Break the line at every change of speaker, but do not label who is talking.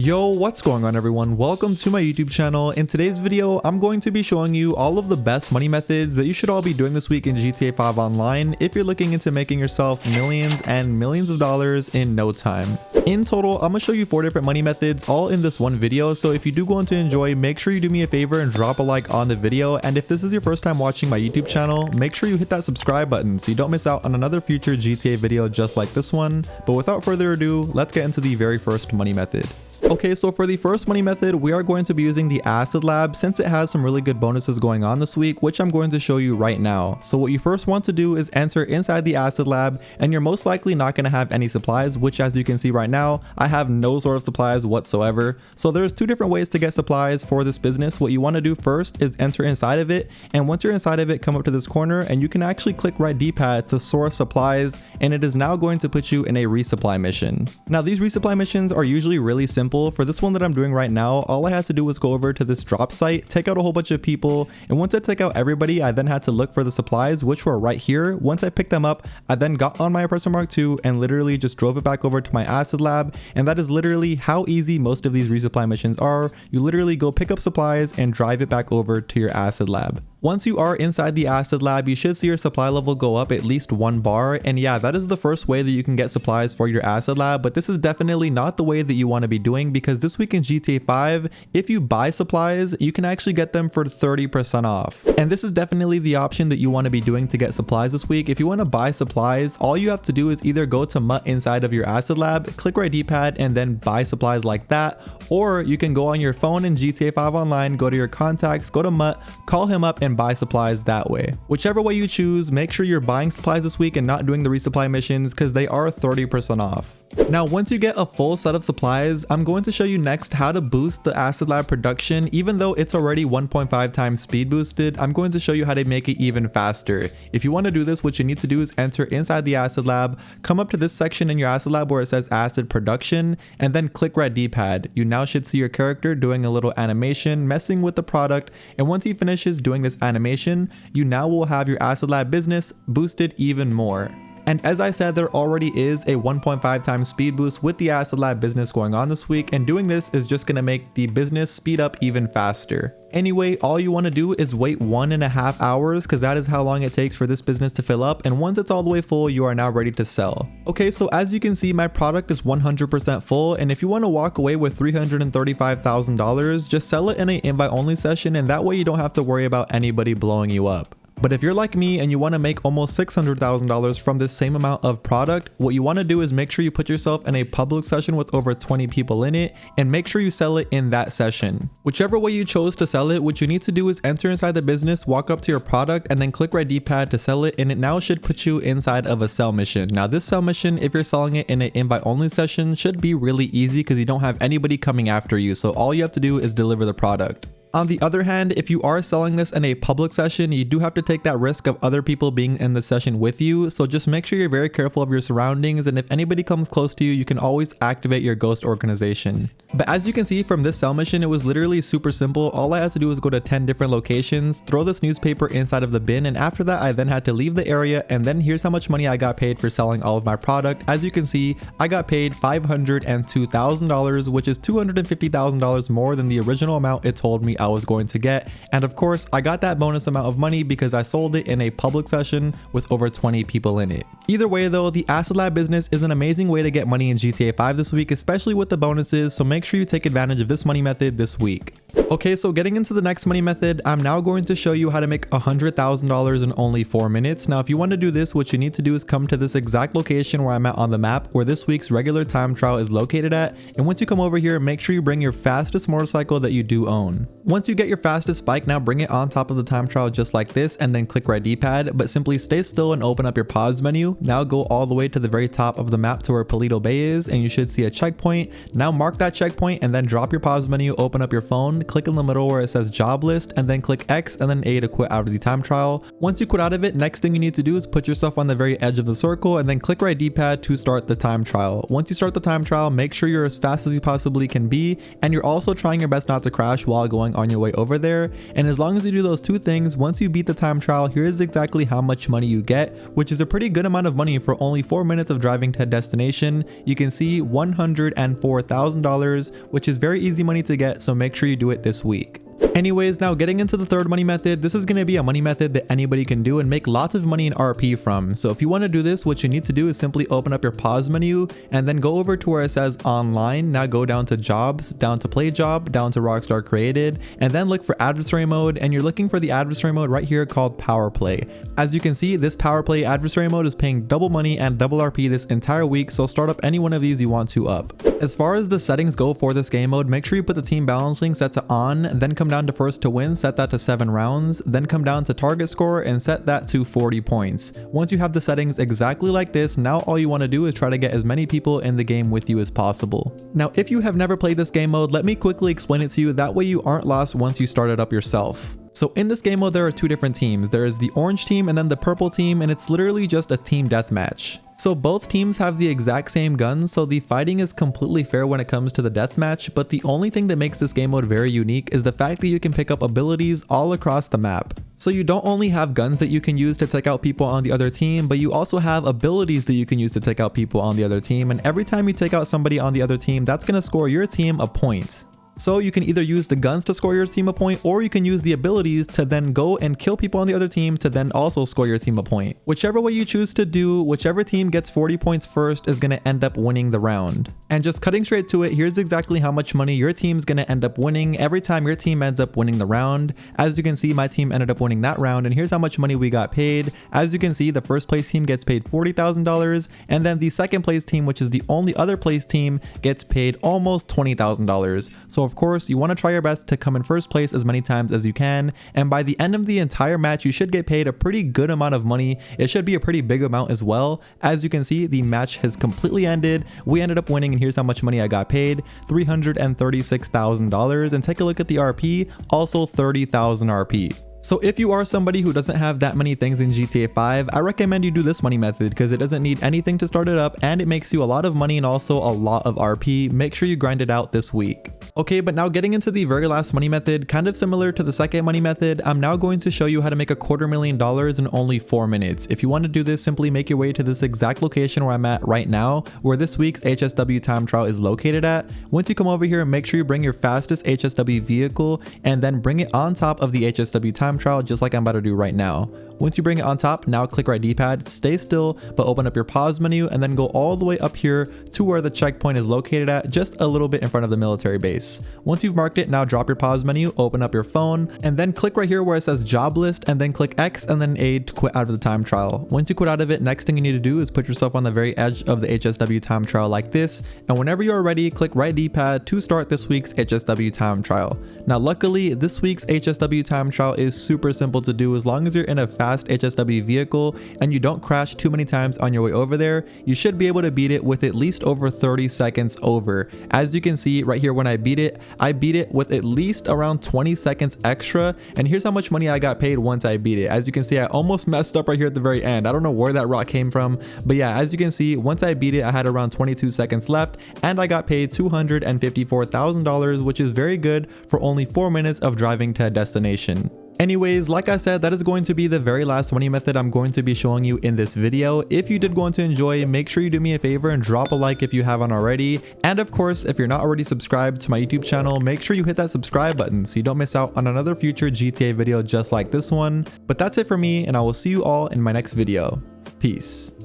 Yo, what's going on everyone? Welcome to my YouTube channel. In today's video, I'm going to be showing you all of the best money methods that you should all be doing this week in GTA 5 Online if you're looking into making yourself millions and millions of dollars in no time. In total, I'm gonna show you 4 different money methods all in this one video, so if you do go on to enjoy, make sure you do me a favor and drop a like on the video, and if this is your first time watching my YouTube channel, make sure you hit that subscribe button so you don't miss out on another future GTA video just like this one. But without further ado, let's get into the very first money method. Okay, so for the first money method, we are going to be using the Acid Lab since it has some really good bonuses going on this week, which I'm going to show you right now. So what you first want to do is enter inside the Acid Lab, and you're most likely not going to have any supplies, which as you can see right now, I have no sort of supplies whatsoever. So there's 2 different ways to get supplies for this business. What you want to do first is enter inside of it, and once you're inside of it, come up to this corner and you can actually click right D-pad to source supplies, and it is now going to put you in a resupply mission. Now these resupply missions are usually really simple. For this one that I'm doing right now, all I had to do was go over to this drop site, take out a whole bunch of people, and once I took out everybody, I then had to look for the supplies, which were right here. Once I picked them up, I then got on my Oppressor Mark II and literally just drove it back over to my Acid Lab, and that is literally how easy most of these resupply missions are. You literally go pick up supplies and drive it back over to your Acid Lab. Once you are inside the Acid Lab, you should see your supply level go up at least 1 bar, and yeah, that is the first way that you can get supplies for your Acid Lab, but this is definitely not the way that you want to be doing, because this week in GTA 5, if you buy supplies, you can actually get them for 30% off. And this is definitely the option that you want to be doing to get supplies this week. If you want to buy supplies, all you have to do is either go to MUT inside of your Acid Lab, click right D-pad, and then buy supplies like that, or you can go on your phone in GTA 5 Online, go to your contacts, go to MUT, call him up, and buy supplies that way. Whichever way you choose, make sure you're buying supplies this week and not doing the resupply missions, because they are 30% off. Now, once you get a full set of supplies, I'm going to show you next how to boost the Acid Lab production. Even though it's already 1.5 times speed boosted, I'm going to show you how to make it even faster. If you want to do this, what you need to do is enter inside the Acid Lab, come up to this section in your Acid Lab where it says Acid Production, and then click right D-pad. You now should see your character doing a little animation, messing with the product, and once he finishes doing this animation, you now will have your Acid Lab business boosted even more. And as I said, there already is a 1.5 times speed boost with the Acid Lab business going on this week, and doing this is just going to make the business speed up even faster. Anyway, all you want to do is wait 1.5 hours, because that is how long it takes for this business to fill up, and once it's all the way full, you are now ready to sell. Okay, so as you can see, my product is 100% full, and if you want to walk away with $335,000, just sell it in an invite only session, and that way you don't have to worry about anybody blowing you up. But if you're like me and you want to make almost $600,000 from this same amount of product, what you want to do is make sure you put yourself in a public session with over 20 people in it, and make sure you sell it in that session. Whichever way you chose to sell it, what you need to do is enter inside the business, walk up to your product, and then click right D-pad to sell it, and it now should put you inside of a sell mission. Now this sell mission, if you're selling it in an invite only session, should be really easy because you don't have anybody coming after you, so all you have to do is deliver the product. On the other hand, if you are selling this in a public session, you do have to take that risk of other people being in the session with you, so just make sure you're very careful of your surroundings, and if anybody comes close to you, you can always activate your ghost organization. But as you can see from this sell mission, it was literally super simple. All I had to do was go to 10 different locations, throw this newspaper inside of the bin, and after that I then had to leave the area, and then here's how much money I got paid for selling all of my product. As you can see, I got paid $502,000, which is $250,000 more than the original amount it told me I was going to get, and of course I got that bonus amount of money because I sold it in a public session with over 20 people in it. Either way though, the Acid Lab business is an amazing way to get money in GTA 5 this week, especially with the bonuses, so make sure you take advantage of this money method this week. Okay, so getting into the next money method, I'm now going to show you how to make $100,000 in only 4 minutes. Now, if you want to do this, what you need to do is come to this exact location where I'm at on the map, where this week's regular time trial is located at. And once you come over here, make sure you bring your fastest motorcycle that you do own. Once you get your fastest bike, now bring it on top of the time trial just like this, and then click right D-pad, but simply stay still and open up your pause menu. Now go all the way to the very top of the map to where Palito Bay is, and you should see a checkpoint. Now mark that checkpoint and then drop your pause menu, open up your phone, on, click in the middle where it says job list, and then click X and then A to quit out of the time trial. Once you quit out of it, next thing you need to do is put yourself on the very edge of the circle and then click right D-pad to start the time trial. Once you start the time trial, make sure you're as fast as you possibly can be, and you're also trying your best not to crash while going on your way over there. And as long as you do those two things, once you beat the time trial, here's exactly how much money you get, which is a pretty good amount of money for only 4 minutes of driving to a destination. You can see $104,000, which is very easy money to get, so make sure you do it this week. Anyways, now getting into the third money method, this is going to be a money method that anybody can do and make lots of money in RP from. So if you want to do this, what you need to do is simply open up your pause menu and then go over to where it says online. Now go down to jobs, down to play job, down to Rockstar created, and then look for adversary mode, and you're looking for the adversary mode right here called power play. As you can see, this power play adversary mode is paying double money and double RP this entire week, so start up any one of these you want to up. As far as the settings go for this game mode, make sure you put the team balancing set to on, then come down to first to win, set that to 7 rounds, then come down to target score and set that to 40 points. Once you have the settings exactly like this, now all you want to do is try to get as many people in the game with you as possible. Now, if you have never played this game mode, let me quickly explain it to you, that way you aren't lost once you start it up yourself. So in this game mode, there are two different teams. There is the orange team and then the purple team, and it's literally just a team deathmatch. So both teams have the exact same guns, so the fighting is completely fair when it comes to the deathmatch, but the only thing that makes this game mode very unique is the fact that you can pick up abilities all across the map. So you don't only have guns that you can use to take out people on the other team, but you also have abilities that you can use to take out people on the other team, and every time you take out somebody on the other team, that's going to score your team a point. So you can either use the guns to score your team a point, or you can use the abilities to then go and kill people on the other team to then also score your team a point. Whichever way you choose to do, whichever team gets 40 points first is going to end up winning the round. And just cutting straight to it, here's exactly how much money your team's going to end up winning every time your team ends up winning the round. As you can see, my team ended up winning that round, and here's how much money we got paid. As you can see, the first place team gets paid $40,000, and then the second place team, which is the only other place team, gets paid almost $20,000. So of course, you want to try your best to come in first place as many times as you can, and by the end of the entire match, you should get paid a pretty good amount of money. It should be a pretty big amount as well. As you can see, the match has completely ended. We ended up winning, and here's how much money I got paid, $336,000, and take a look at the RP, also 30,000 RP. So if you are somebody who doesn't have that many things in GTA 5, I recommend you do this money method because it doesn't need anything to start it up, and it makes you a lot of money and also a lot of RP. Make sure you grind it out this week. Okay, but now getting into the very last money method, kind of similar to the second money method, I'm now going to show you how to make $250,000 in only 4 minutes. If you want to do this, simply make your way to this exact location where I'm at right now, where this week's HSW time trial is located at. Once you come over here, make sure you bring your fastest HSW vehicle and then bring it on top of the HSW time trial, just like I'm about to do right now. Once you bring it on top, now click right D-pad, stay still, but open up your pause menu and then go all the way up here to where the checkpoint is located at, just a little bit in front of the military base. Once you've marked it, now drop your pause menu, open up your phone, and then click right here where it says job list, and then click X and then A to quit out of the time trial. Once you quit out of it, next thing you need to do is put yourself on the very edge of the HSW time trial like this, and whenever you're ready, click right D-pad to start this week's HSW time trial. Now luckily, this week's HSW time trial is super simple to do. As long as you're in a fast HSW vehicle and you don't crash too many times on your way over there, you should be able to beat it with at least over 30 seconds over. As you can see right here, when I beat it with at least around 20 seconds extra, and here's how much money I got paid once I beat it. As you can see, I almost messed up right here at the very end. I don't know where that rock came from, but yeah, as you can see, once I beat it, I had around 22 seconds left, and I got paid $254,000, which is very good for only 4 minutes of driving to a destination. Anyways, like I said, that is going to be the very last money method I'm going to be showing you in this video. If you did go on to enjoy, make sure you do me a favor and drop a like if you haven't already. And of course, if you're not already subscribed to my YouTube channel, make sure you hit that subscribe button so you don't miss out on another future GTA video just like this one. But that's it for me, and I will see you all in my next video. Peace.